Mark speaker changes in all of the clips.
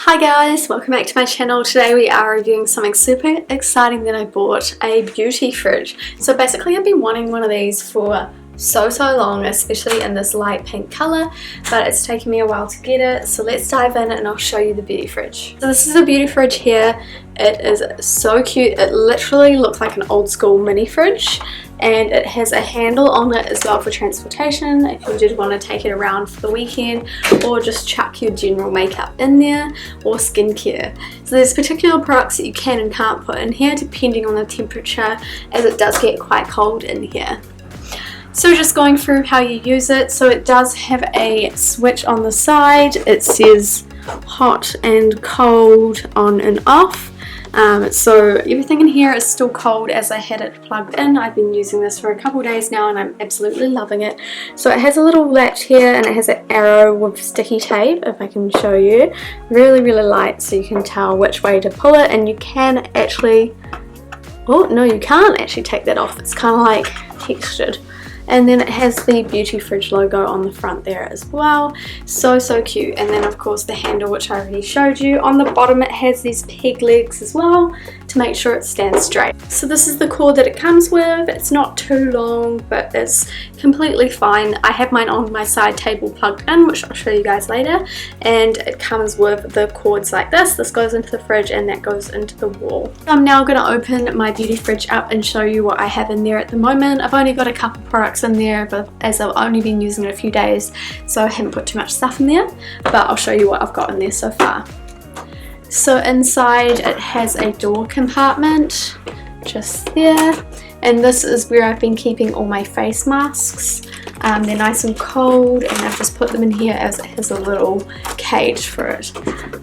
Speaker 1: Hi guys, welcome back to my channel. Today we are reviewing something super exciting that I bought, a beauty fridge. So basically I've been wanting one of these for so long, especially in this light pink color, but it's taken me a while to get it. So let's dive in and I'll show you the beauty fridge. So this is a beauty fridge here. It is so cute. It literally looks like an old school mini fridge, and it has a handle on it as well for transportation if you did want to take it around for the weekend, or just chuck your general makeup in there, or skincare. So there's particular products that you can and can't put in here depending on the temperature, as it does get quite cold in here. So just going through how you use it. So it does have a switch on the side. It says hot and cold, on and off. So everything in here is still cold as I had it plugged in. I've been using this for a couple days now and I'm absolutely loving it. So it has a little latch here and it has an arrow with sticky tape, if I can show you. Really light, so you can tell which way to pull it, and you can actually, oh no, you can't actually take that off. It's kind of like textured. And then it has the beauty fridge logo on the front there as well. So cute. And then of course the handle, which I already showed you. On the bottom it has these peg legs as well to make sure it stands straight. So this is the cord that it comes with. It's not too long, but it's completely fine. I have mine on my side table plugged in, which I'll show you guys later, and it comes with the cords like this. This goes into the fridge and that goes into the wall. I'm now going to open my beauty fridge up and show you what I have in there at the moment. I've only got a couple products in there, but as I've only been using it a few days, so I haven't put too much stuff in there, but I'll show you what I've got in there so far. So inside it has a door compartment just there, and this is where I've been keeping all my face masks. They're nice and cold, and I've just put them in here as it has a little cage for it.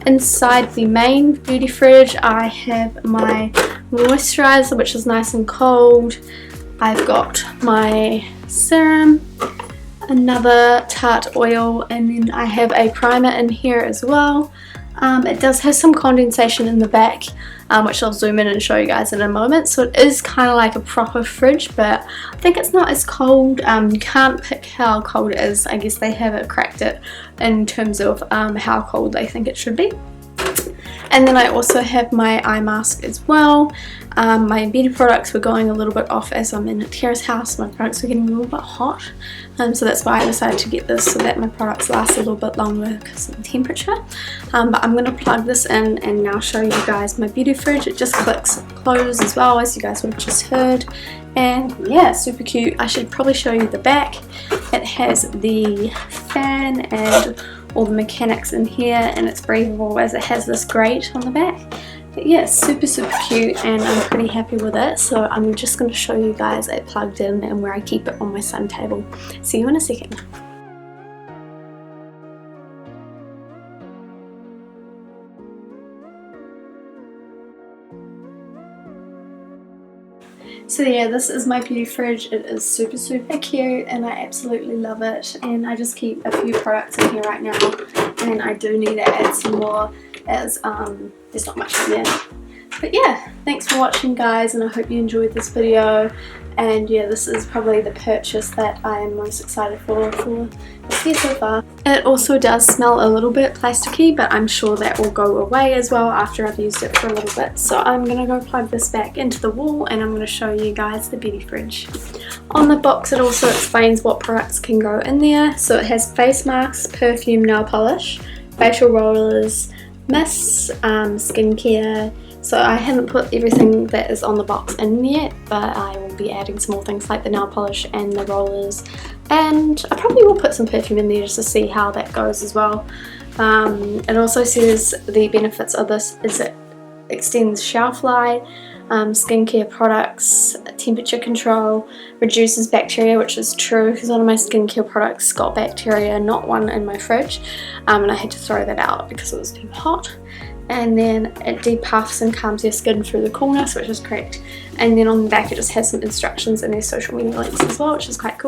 Speaker 1: Inside the main beauty fridge I have my moisturizer, which is nice and cold. I've got my serum, another Tarte oil, and then I have a primer in here as well. It does have some condensation in the back, which I'll zoom in and show you guys in a moment. So it is kind of like a proper fridge, but I think it's not as cold. You can't pick how cold it is. I guess they haven't cracked it in terms of how cold they think it should be. And then I also have my eye mask as well. My beauty products were going a little bit off as I'm in Tara's house. My products were getting a little bit hot, so that's why I decided to get this, so that my products last a little bit longer because of the temperature. But I'm going to plug this in and now show you guys my beauty fridge. It just clicks close as well, as you guys would have just heard. And yeah, super cute. I should probably show you the back. It has the fan and all the mechanics in here, and it's breathable as it has this grate on the back. But yeah, super cute, and I'm pretty happy with it. So I'm just going to show you guys it plugged in and where I keep it on my sun table. See you in a second. So yeah, this is my beauty fridge. It is super cute and I absolutely love it, and I just keep a few products in here right now, and I do need to add some more as there's not much in there. But yeah, thanks for watching guys, and I hope you enjoyed this video. And yeah, this is probably the purchase that I am most excited for this year so far. It also does smell a little bit plasticky, but I'm sure that will go away as well after I've used it for a little bit. So I'm going to go plug this back into the wall, and I'm going to show you guys the beauty fridge. On the box it also explains what products can go in there. So it has face masks, perfume, nail polish, facial rollers, mists, skincare. So I haven't put everything that is on the box in yet, but I will be adding some more things like the nail polish and the rollers, and I probably will put some perfume in there just to see how that goes as well. It also says the benefits of this is it extends shelf life, skincare products, temperature control, reduces bacteria, which is true because one of my skincare products got bacteria, not one in my fridge, and I had to throw that out because it was too hot. And then it depuffs and calms your skin through the coolness, which is correct. And then on the back it just has some instructions and their social media links as well, which is quite cool.